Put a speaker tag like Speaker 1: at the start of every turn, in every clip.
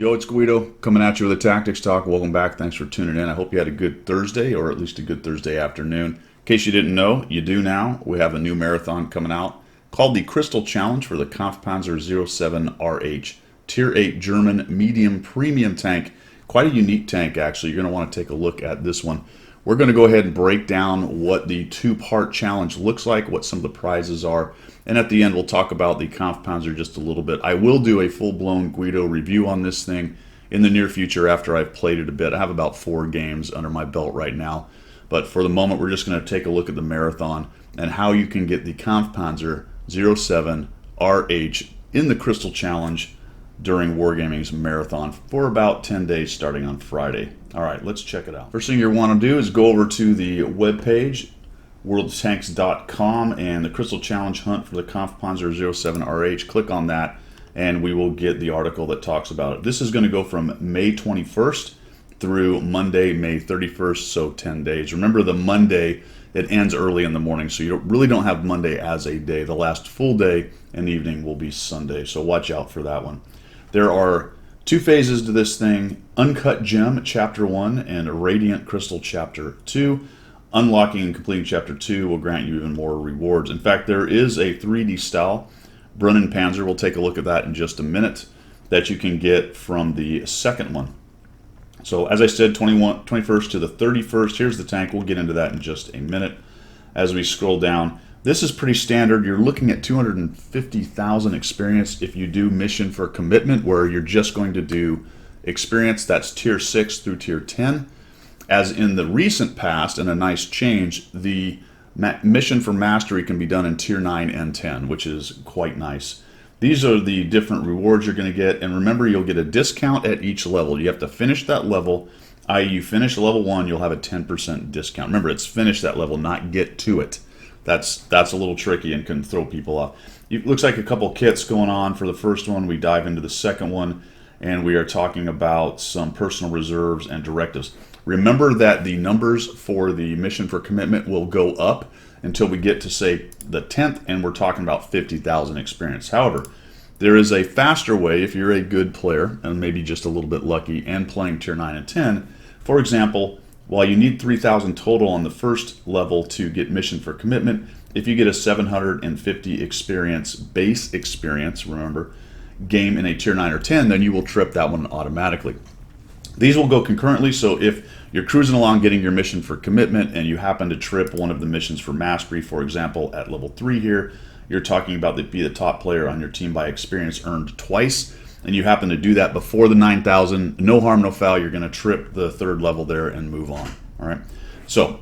Speaker 1: Yo, it's Guido coming at you with a Tactics Talk. Welcome back. Thanks for tuning in. I hope you had a good Thursday, or at least a good Thursday afternoon. In case you didn't know, you do now. We have a new marathon coming out called the Crystal Challenge for the Kampfpanzer 07RH Tier 8 German medium premium tank. Quite a unique tank, actually. You're going to want to take a look at this one. We're going to go ahead and break down what the two-part challenge looks like, what some of the prizes are, and at the end we'll talk about the Kampfpanzer just a little bit. I will do a full-blown Guido review on this thing in the near future after I've played it a bit. I have about 4 games under my belt right now, but for the moment we're just going to take a look at the marathon and how you can get the Kampfpanzer 07RH in the Crystal Challenge during Wargaming's marathon for about 10 days starting on Friday. All right, let's check it out. First thing you want to do is go over to the webpage, worldtanks.com, and the Crystal Challenge hunt for the Kampfpanzer 07RH. Click on that, and we will get the article that talks about it. This is going to go from May 21st through Monday, May 31st, so 10 days. Remember, the Monday, it ends early in the morning, so you really don't have Monday as a day. The last full day and evening will be Sunday, so watch out for that one. There are 2 phases to this thing: Uncut Gem Chapter 1 and Radiant Crystal Chapter 2. Unlocking and completing Chapter 2 will grant you even more rewards. In fact, there is a 3D style Panzer. We'll take a look at that in just a minute, that you can get from the second one. So as I said, 21st to the 31st. Here's the tank. We'll get into that in just a minute. As we scroll down, this is pretty standard. You're looking at 250,000 experience if you do mission for commitment, where you're just going to do experience. That's tier 6 through tier 10. As in the recent past, and a nice change, the mission for mastery can be done in tier 9 and 10, which is quite nice. These are the different rewards you're going to get, and remember, you'll get a discount at each level. You have to finish that level, i.e. you finish level 1, you'll have a 10% discount. Remember, it's finish that level, not get to it. That's a little tricky and can throw people off. It looks like a couple kits going on for the first one. We dive into the second one, and we are talking about some personal reserves and directives. Remember that the numbers for the mission for commitment will go up until we get to, say, the 10th, and we're talking about 50,000 experience. However, there is a faster way if you're a good player, and maybe just a little bit lucky, and playing tier 9 and 10. For example, while you need 3,000 total on the first level to get mission for commitment, if you get a 750 experience, base experience, remember, game in a tier 9 or 10, then you will trip that one automatically. These will go concurrently, so if you're cruising along getting your mission for commitment and you happen to trip one of the missions for mastery, for example, at level 3 here, you're talking about be the top player on your team by experience earned twice, and you happen to do that before the 9,000, no harm, no foul. You're going to trip the third level there and move on. All right. So,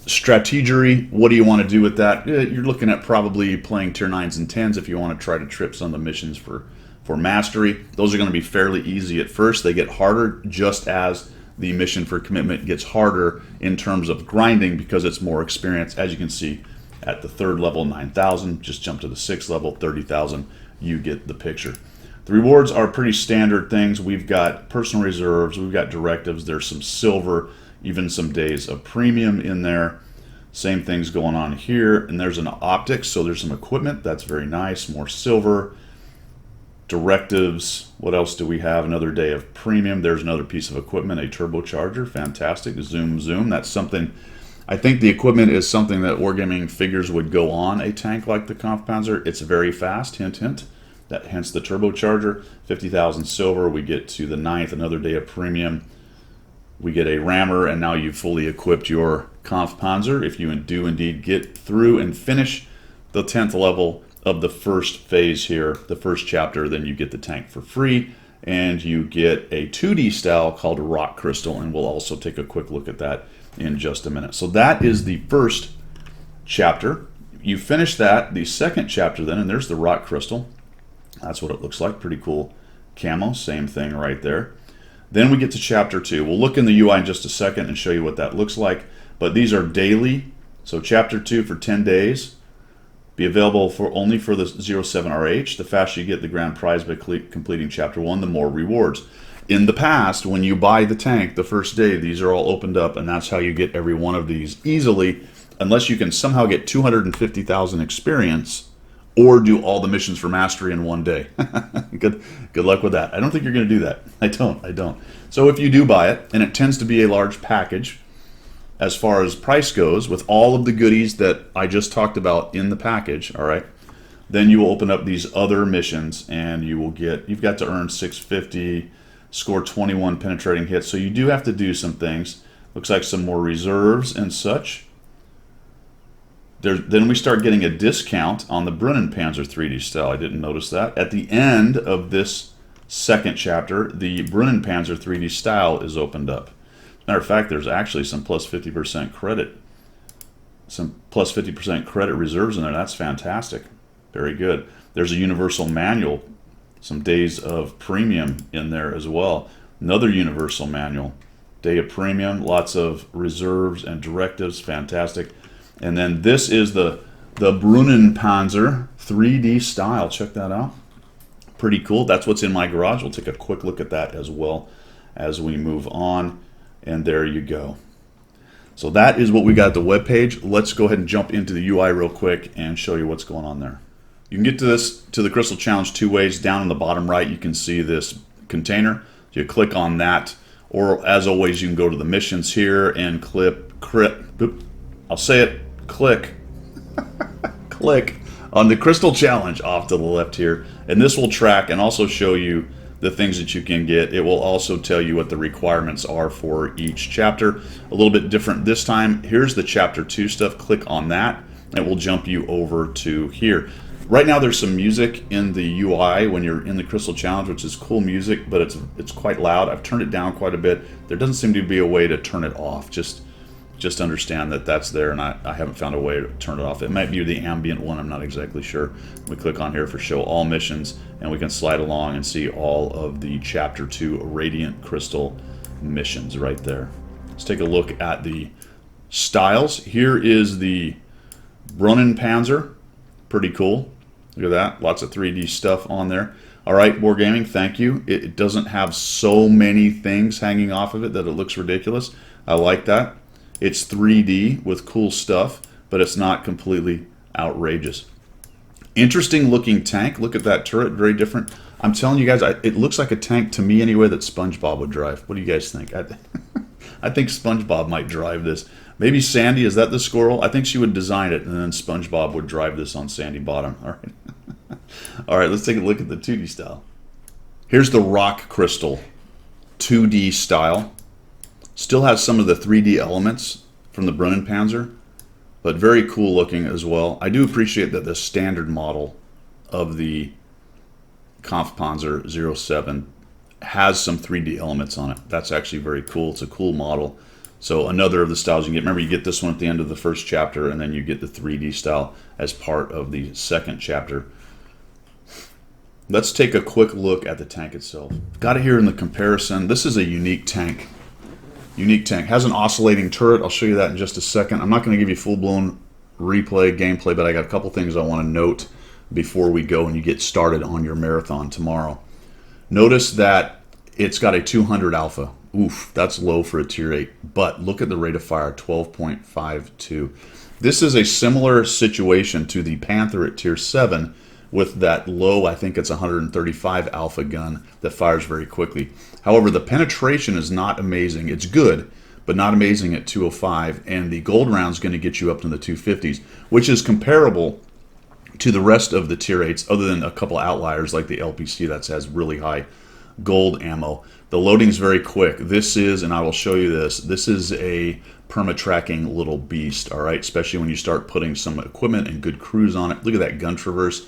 Speaker 1: Strategery, what do you want to do with that? You're looking at probably playing tier 9s and 10s if you want to try to trip some of the missions for mastery. Those are going to be fairly easy at first. They get harder just as the mission for commitment gets harder in terms of grinding because it's more experience. As you can see, at the 3rd level, 9,000. Just jump to the 6th level, 30,000. You get the picture. The rewards are pretty standard things. We've got personal reserves, we've got directives, there's some silver, even some days of premium in there. Same things going on here, and there's an optics, so there's some equipment. That's very nice. More silver, directives. What else do we have? Another day of premium. There's another piece of equipment, a turbocharger. Fantastic. Zoom. That's something. I think the equipment is something that Wargaming figures would go on a tank like the Kampfpanzer. It's very fast. Hint, hint. That hence the turbocharger. 50,000 silver. We get to the 9th, another day of premium. We get a rammer, and now you've fully equipped your Kampfpanzer. If you do indeed get through and finish the 10th level of the first phase here, the first chapter, then you get the tank for free, and you get a 2D style called Rock Crystal, and we'll also take a quick look at that in just a minute. So that is the first chapter. You finish that, the second chapter then, and there's the Rock Crystal. That's what it looks like. Pretty cool camo. Same thing right there. Then we get to chapter 2. We'll look in the UI in just a second and show you what that looks like. But these are daily. So chapter 2 for 10 days. Be available only for the 07RH. The faster you get the grand prize by completing chapter 1, the more rewards. In the past, when you buy the tank the first day, these are all opened up, and that's how you get every one of these easily, unless you can somehow get 250,000 experience or do all the missions for mastery in one day. Good luck with that. I don't think you're going to do that. I don't. So if you do buy it, and it tends to be a large package as far as price goes, with all of the goodies that I just talked about in the package, all right, then you will open up these other missions, and you've got to earn 650, score 21 penetrating hits. So you do have to do some things. Looks like some more reserves and such. Then we start getting a discount on the Brunnenpanzer 3D style. I didn't notice that. At the end of this second chapter, the Brunnenpanzer 3D style is opened up. As a matter of fact, there's actually some plus 50% credit. Some plus 50% credit reserves in there. That's fantastic. Very good. There's a universal manual. Some days of premium in there as well. Another universal manual. Day of premium. Lots of reserves and directives. Fantastic. And then this is the Brunnenpanzer 3D style. Check that out. Pretty cool. That's what's in my garage. We'll take a quick look at that as well as we move on. And there you go. So that is what we got at the web page. Let's go ahead and jump into the UI real quick and show you what's going on there. You can get to the Crystal Challenge two ways. Down in the bottom right, you can see this container. You click on that, or as always, you can go to the missions here and click on the Crystal Challenge off to the left here, and this will track and also show you the things that you can get. It will also tell you what the requirements are for each chapter. A little bit different this time. Here's the chapter 2 stuff. Click on that. It will jump you over to here. Right now there's some music in the UI when you're in the Crystal Challenge, which is cool music, but it's quite loud. I've turned it down quite a bit. There doesn't seem to be a way to turn it off. Just understand that that's there, and I haven't found a way to turn it off. It might be the ambient one, I'm not exactly sure. We click on here for show all missions, and we can slide along and see all of the chapter 2 Radiant Crystal missions right there. Let's take a look at the styles. Here is the Brunnenpanzer. Pretty cool. Look at that. Lots of 3D stuff on there. All right, Wargaming, thank you. It doesn't have so many things hanging off of it that it looks ridiculous. I like that. It's 3D with cool stuff, but it's not completely outrageous. Interesting looking tank. Look at that turret, very different. I'm telling you guys, it looks like a tank to me anyway that SpongeBob would drive. What do you guys think? I think SpongeBob might drive this. Maybe Sandy, is that the squirrel? I think she would design it, and then SpongeBob would drive this on Sandy Bottom. All right. All right, let's take a look at the 2D style. Here's the Rock Crystal 2D style. Still has some of the 3D elements from the Brunnenpanzer, but very cool looking as well. I do appreciate that the standard model of the Kampfpanzer 07 has some 3D elements on it. That's actually very cool. It's a cool model. So another of the styles you can get. Remember, you get this one at the end of the first chapter, and then you get the 3D style as part of the second chapter. Let's take a quick look at the tank itself. Got it here in the comparison. This is a unique tank. Unique tank. Has an oscillating turret. I'll show you that in just a second. I'm not going to give you full-blown gameplay, but I got a couple things I want to note before we go and you get started on your marathon tomorrow. Notice that it's got a 200 alpha. Oof, that's low for a tier 8. But look at the rate of fire, 12.52. This is a similar situation to the Panther at tier 7 with that low, I think it's 135 alpha gun that fires very quickly. However, the penetration is not amazing. It's good, but not amazing at 205. And the gold round is going to get you up to the 250s, which is comparable to the rest of the tier 8s, other than a couple outliers like the LPC that has really high gold ammo. The loading is very quick. This is, and I will show you this is a perma-tracking little beast, all right? Especially when you start putting some equipment and good crews on it. Look at that gun traverse.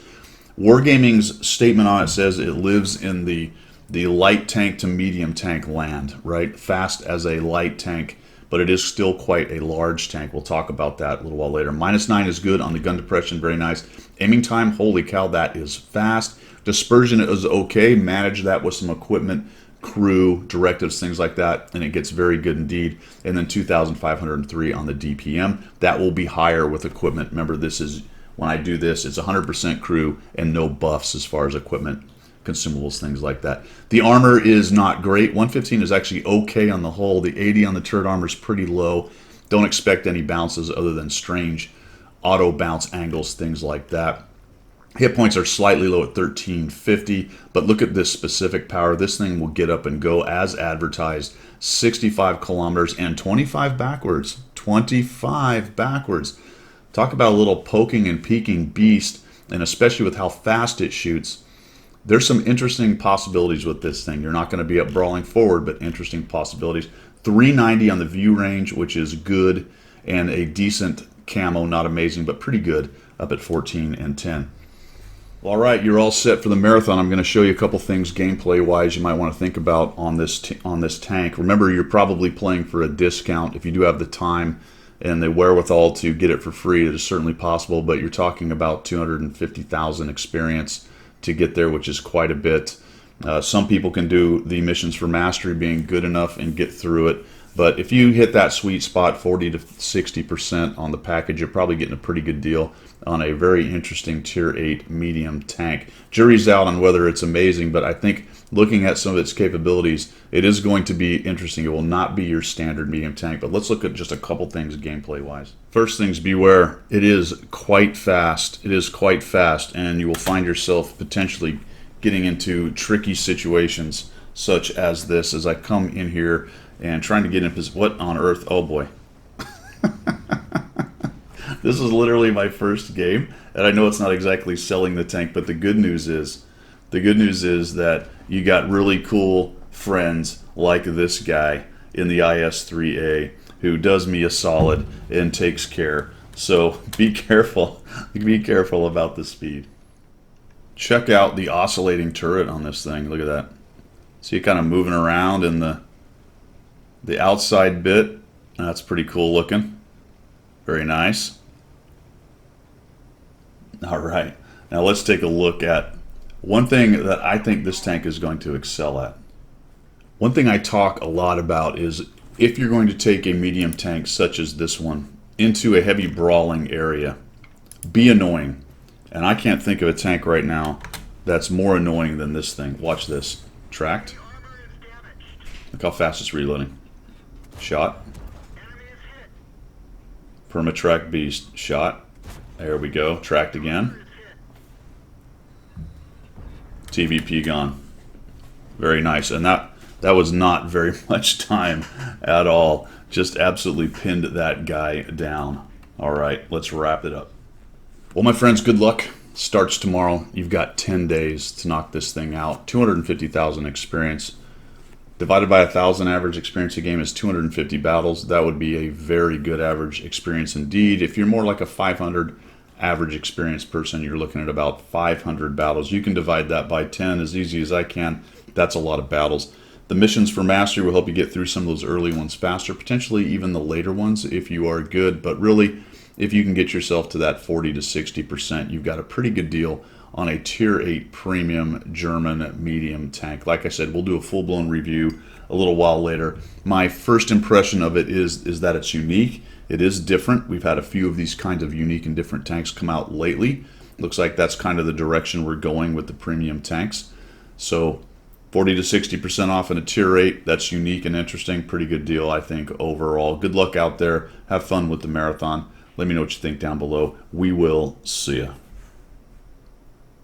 Speaker 1: Wargaming's statement on it says it lives in the light tank to medium tank land, right? Fast as a light tank, but it is still quite a large tank. We'll talk about that a little while later. -9 is good on the gun depression, very nice. Aiming time, holy cow, that is fast. Dispersion is okay. Manage that with some equipment, crew, directives, things like that, and it gets very good indeed. And then 2,503 on the DPM. That will be higher with equipment. Remember, this is, when I do this, it's 100% crew and no buffs as far as equipment, consumables, things like that. The armor is not great. 115 is actually okay on the hull. The 80 on the turret armor is pretty low. Don't expect any bounces other than strange auto bounce angles, things like that. Hit points are slightly low at 1350, but look at this specific power. This thing will get up and go as advertised, 65 kilometers and 25 backwards. 25 backwards. Talk about a little poking and peeking beast, and especially with how fast it shoots. There's some interesting possibilities with this thing. You're not going to be up brawling forward, but interesting possibilities. 390 on the view range, which is good, and a decent camo, not amazing, but pretty good, up at 14 and 10. All right, you're all set for the marathon. I'm going to show you a couple things gameplay-wise you might want to think about on this tank. Remember, you're probably playing for a discount. If you do have the time and the wherewithal to get it for free, it is certainly possible, but you're talking about 250,000 experience to get there, which is quite a bit. Some people can do the missions for mastery, being good enough and get through it. But if you hit that sweet spot, 40 to 60% on the package, you're probably getting a pretty good deal on a very interesting Tier 8 medium tank. Jury's out on whether it's amazing, but I think looking at some of its capabilities, it is going to be interesting. It will not be your standard medium tank, but let's look at just a couple things gameplay-wise. First things, beware. It is quite fast. It is quite fast, and you will find yourself potentially getting into tricky situations such as this as I come in here and trying to get in position. What on earth? Oh boy. This is literally my first game, and I know it's not exactly selling the tank, but the good news is that you got really cool friends like this guy in the IS-3A who does me a solid and takes care. So be careful. Be careful about the speed. Check out the oscillating turret on this thing. Look at that. See it kind of moving around in the outside bit. That's pretty cool looking. Very nice. All right. Now let's take a look at one thing that I think this tank is going to excel at. One thing I talk a lot about is if you're going to take a medium tank such as this one into a heavy brawling area, be annoying. And I can't think of a tank right now that's more annoying than this thing. Watch this. Tracked. Look how fast it's reloading. Shot. Perma-track beast. Shot. There we go. Tracked again. TVP gone. Very nice. And that was not very much time at all. Just absolutely pinned that guy down. All right, let's wrap it up. Well, my friends, good luck. Starts tomorrow. You've got 10 days to knock this thing out. 250,000 experience. Divided by 1,000 average experience a game is 250 battles. That would be a very good average experience indeed. If you're more like a 500 average experience person, you're looking at about 500 battles. You can divide that by 10 as easy as I can. That's a lot of battles. The missions for mastery will help you get through some of those early ones faster, potentially even the later ones if you are good. But really, if you can get yourself to that 40 to 60%, you've got a pretty good deal on a Tier 8 premium German medium tank. Like I said, we'll do a full-blown review a little while later. My first impression of it is that it's unique. It is different. We've had a few of these kinds of unique and different tanks come out lately. Looks like that's kind of the direction we're going with the premium tanks. So 40 to 60% off in a Tier 8, that's unique and interesting. Pretty good deal, I think, overall. Good luck out there. Have fun with the marathon. Let me know what you think down below. We will see ya.